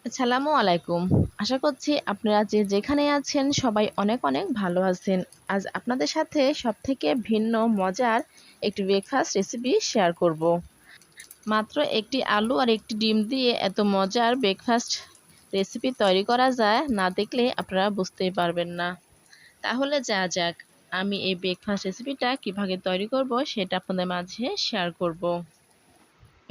আসসালামু আলাইকুম। আশা করছি আপনারা যে যেখানে আছেন সবাই অনেক অনেক ভালো আছেন। আজ আপনাদের সাথে সবথেকে ভিন্ন মজার একটি ব্রেকফাস্ট রেসিপি শেয়ার করব। মাত্র একটি আলু আর একটি ডিম দিয়ে এত মজার ব্রেকফাস্ট রেসিপি তৈরি করা যায়, না দেখলে আপনারা বুঝতেই পারবেন না। তাহলে যা যাক, আমি এই ব্রেকফাস্ট রেসিপিটা কিভাবে তৈরি করব সেটা আপনাদের মাঝে শেয়ার করব।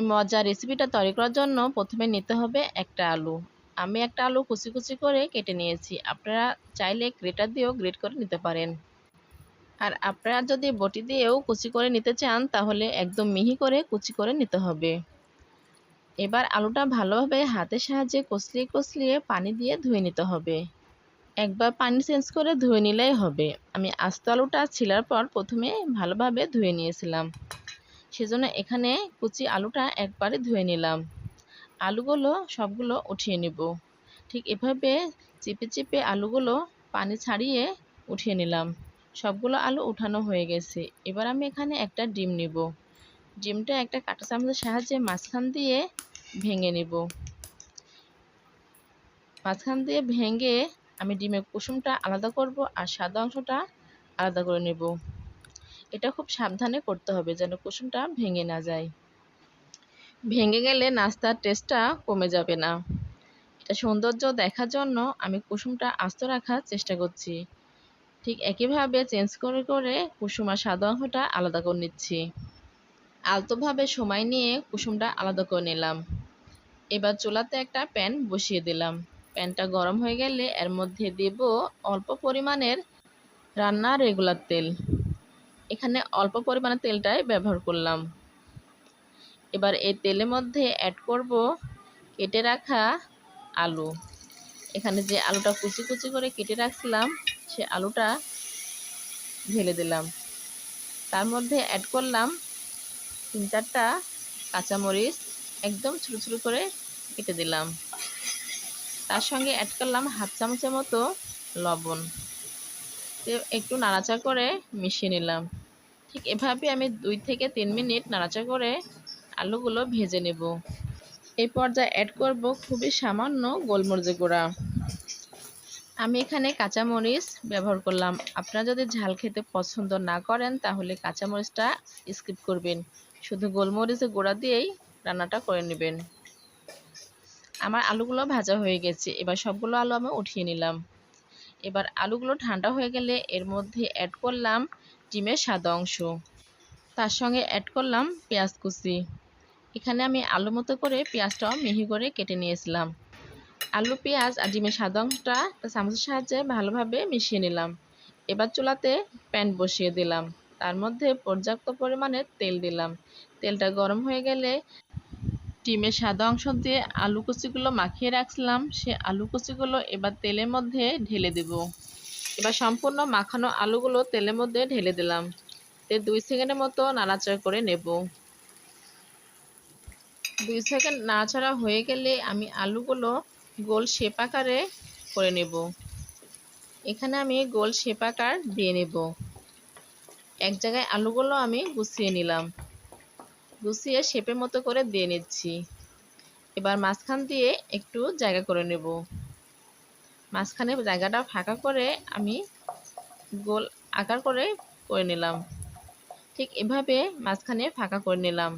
এই মজার রেসিপিটা তৈরি করার জন্য প্রথমে নিতে হবে একটা আলু। আমি একটা আলু কুচি কুচি করে কেটে নিয়েছি। আপনারা চাইলে গ্রেটার দিয়েও গ্রেট করে নিতে পারেন। আর আপনারা যদি বটি দিয়েও কুচি করে নিতে চান তাহলে একদম মিহি করে কুচি করে নিতে হবে। এবার আলুটা ভালোভাবে হাতের সাহায্যে কচলিয়ে কচলিয়ে পানি দিয়ে ধুয়ে নিতে হবে। একবার পানি চেঞ্জ করে ধুয়ে নিলেই হবে। আমি আস্ত আলুটা ছিলার পর প্রথমে ভালোভাবে ধুয়ে নিয়েছিলাম, সেজন্য এখানে কুচি আলুটা একবারে ধুয়ে নিলাম। আলুগুলো সবগুলো উঠিয়ে নিব। ঠিক এভাবে চিপে চিপে আলুগুলো পানি ছাড়িয়ে উঠিয়ে নিলাম। সবগুলো আলু উঠানো হয়ে গেছে। এবার আমি এখানে একটা ডিম নিব। ডিমটা একটা কাঁটা চামচের সাহায্যে মাঝখান দিয়ে ভেঙে নিব। মাঝখান দিয়ে ভেঙে আমি ডিমের কুসুমটা আলাদা করব আর সাদা অংশটা আলাদা করে নেব। এটা খুব সাবধানে করতে হবে যেন কুসুমটা ভেঙে না যায়। ভেঙে গেলে নাস্তার টেস্টটা কমে যাবে না। এটা সৌন্দর্য দেখার জন্য আমি কুসুমটা আস্ত রাখার চেষ্টা করছি। ঠিক একইভাবে চেঞ্জ করে করে কুসুম আর সাদা অংশটা আলাদা করে নিচ্ছি। আলতোভাবে সময় নিয়ে কুসুমটা আলাদা করে নিলাম। এবার চুলাতে একটা প্যান বসিয়ে দিলাম। প্যানটা গরম হয়ে গেলে এর মধ্যে দেব অল্প পরিমাণের রান্নার রেগুলার তেল। এখানে অল্প পরিমাণে তেলটাই ব্যবহার করলাম। এবার এই তেলের মধ্যে অ্যাড করব কেটে রাখা আলু। এখানে যে আলুটা কুচি কুচি করে কেটে রাখছিলাম সে আলুটা ঢেলে দিলাম। তার মধ্যে অ্যাড করলাম ৩-৪টা কাঁচামরিচ, একদম ছোটো ছোটো করে কেটে দিলাম। তার সঙ্গে অ্যাড করলাম হাফ চামচের মতো লবণ। একটু নাড়াচাড়া করে মিশিয়ে নিলাম। ঠিক এভাবে আমি 2 থেকে 3 মিনিট নাড়াচাড়া করে আলুগুলো ভেজে নেব। এই পর্যায়ে অ্যাড করব খুবই সামান্য গোলমরিচের গুঁড়া। আমি এখানে কাঁচামরিচ ব্যবহার করলাম। আপনারা যদি ঝাল খেতে পছন্দ না করেন তাহলে কাঁচামরিচটা স্কিপ করবেন। শুধু গোলমরিচের গুঁড়া দিয়েই রান্নাটা করে নেবেন। আমার আলুগুলো ভাজা হয়ে গেছে। এবার সবগুলো আলু আমি উঠিয়ে নিলাম। এবার আলুগুলো ঠান্ডা হয়ে গেলে এর মধ্যে অ্যাড করলাম ডিমের সাদা অংশ। তার সঙ্গে অ্যাড করলাম পেঁয়াজ কুচি। এখানে আমি আলু মতো করে পেঁয়াজটাও মিহি করে কেটে নিয়েছিলাম। আলু, পেঁয়াজ আর ডিমের সাদা অংশটা চামচের সাহায্যে ভালোভাবে মিশিয়ে নিলাম। এবার চুলাতে প্যান বসিয়ে দিলাম। তার মধ্যে পর্যাপ্ত পরিমাণে তেল দিলাম। তেলটা গরম হয়ে গেলে ডিমের সাদা অংশ দিয়ে আলু কুচিগুলো মাখিয়ে রাখছিলাম সে আলু কুচিগুলো এবার তেলের মধ্যে ঢেলে দেব। এবার সম্পূর্ণ মাখানো আলুগুলো তেলের মধ্যে ঢেলে দিলাম। 2 সেকেন্ডের মতো নাড়াচাড়া করে নেব। 2 সেকেন্ড নাড়াচাড়া হয়ে গেলে আমি আলুগুলো গোল শেপ আকারে করে নেব। এখানে আমি গোল শেপ আকার দিয়ে নেব। এক জায়গায় আলুগুলো আমি গুছিয়ে নিলাম। গুছিয়ে শেপের মতো করে দিয়ে নিচ্ছি। এবার মাঝখান দিয়ে একটু জায়গা করে নেব। মাঝখানে জায়গাটা ফাঁকা করে আমি গোল আকার করে নিলাম। ঠিক এভাবে মাঝখানে ফাঁকা করে নিলাম।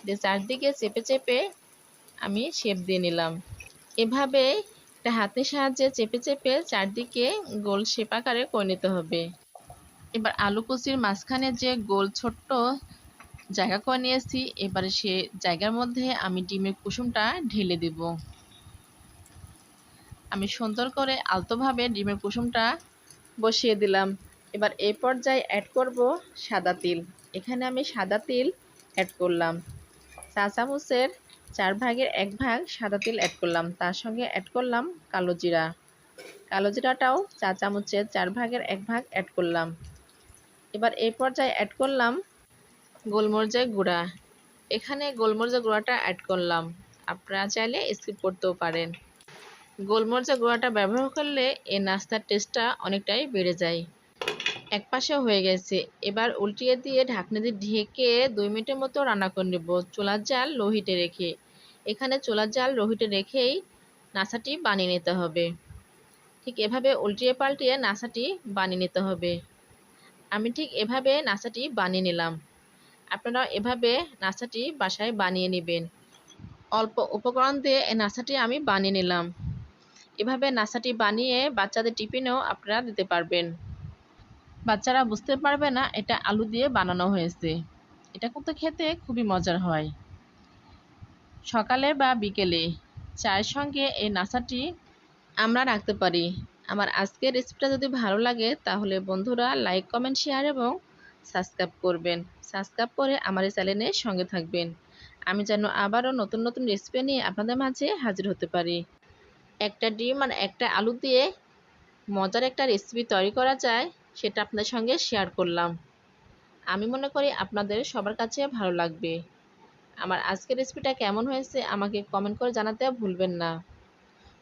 দিয়ে চারদিকে চেপে চেপে আমি শেপ দিয়ে নিলাম। এভাবে একটা হাতের সাহায্যে চেপে চেপে চারদিকে গোল শেপ আকারে করে নিতে হবে। এবার আলু কুচির মাঝখানে যে গোল ছোট্ট জায়গা করে নিয়েছি, এবারে সে জায়গার মধ্যে আমি ডিমের কুসুমটা ঢেলে দেব। আমি সুন্দর করে আলতোভাবে ডিমের কুসুমটা বসিয়ে দিলাম। এবার এই পর্যায়ে অ্যাড করব সাদা তিল। এখানে আমি সাদা তিল অ্যাড করলাম। চা চামচের 1/4 ভাগ সাদা তিল অ্যাড করলাম। তার সঙ্গে অ্যাড করলাম কালো জিরা। কালো জিরাটাও চা চামচের 1/4 ভাগ অ্যাড করলাম। এবার এই পর্যায়ে অ্যাড করলাম গোলমরিচের গুঁড়া। এখানে গোলমরিচের গুঁড়াটা অ্যাড করলাম। আপনারা চাইলে স্কিপ করতেও পারেন। গোলমরিচের গুঁড়াটা ব্যবহার করলে এই নাস্তার টেস্টটা অনেকটাই বেড়ে যায়। এক পাশে হয়ে গেছে। এবার উল্টিয়ে দিয়ে ঢাকনা দিয়ে ঢেকে 2 মিনিটের মতো রান্না করে নেব চুলার জাল লো হিটে রেখে। এখানে চুলার জাল লো হিটে রেখেই নাস্তাটি বানিয়ে নিতে হবে। ঠিক এভাবে উল্টিয়ে পাল্টিয়ে নাস্তাটি বানিয়ে নিতে হবে। আমি ঠিক এভাবে নাস্তাটি বানিয়ে নিলাম। আপনারা এভাবে নাস্তাটি বাসায় বানিয়ে নেবেন। অল্প উপকরণ দিয়ে এই নাস্তাটি আমি বানিয়ে নিলাম। এভাবে নাস্তাটি বানিয়ে বাচ্চাদের টিফিনেও আপনারা দিতে পারবেন। বাচ্চারা বুঝতে পারবে না এটা আলু দিয়ে বানানো হয়েছে। এটা কিন্তু খেতে খুবই মজার হয়। সকালে বা বিকেলে চায়ের সঙ্গে এই নাস্তাটি আমরা রাখতে পারি। আমার আজকের রেসিপিটা যদি ভালো লাগে তাহলে বন্ধুরা লাইক, কমেন্ট, শেয়ার এবং সাবস্ক্রাইব করবেন। সাবস্ক্রাইব করে আমার এই চ্যানেলের সঙ্গে থাকবেন। আমি যেন আবারও নতুন নতুন রেসিপি নিয়ে আপনাদের মাঝে হাজির হতে পারি। একটা ডিম আর একটা আলু দিয়ে মজার একটা রেসিপি তৈরি করা যায় সেটা আপনাদের সঙ্গে শেয়ার করলাম। আমি মনে করি আপনাদের সবার কাছে ভালো লাগবে। আমার আজকের রেসিপিটা কেমন হয়েছে আমাকে কমেন্ট করে জানাতে ভুলবেন না।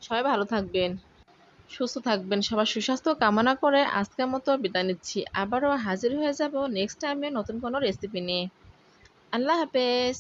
সবাই ভালো থাকবেন, সুস্থ থাকবেন। সবার সুস্বাস্থ্য কামনা করে আজকের মতো বিদায় নিচ্ছি। আবারও হাজির হয়ে যাব নেক্সট টাইমে নতুন কোনো রেসিপি নিয়ে। আল্লাহ হাফেজ।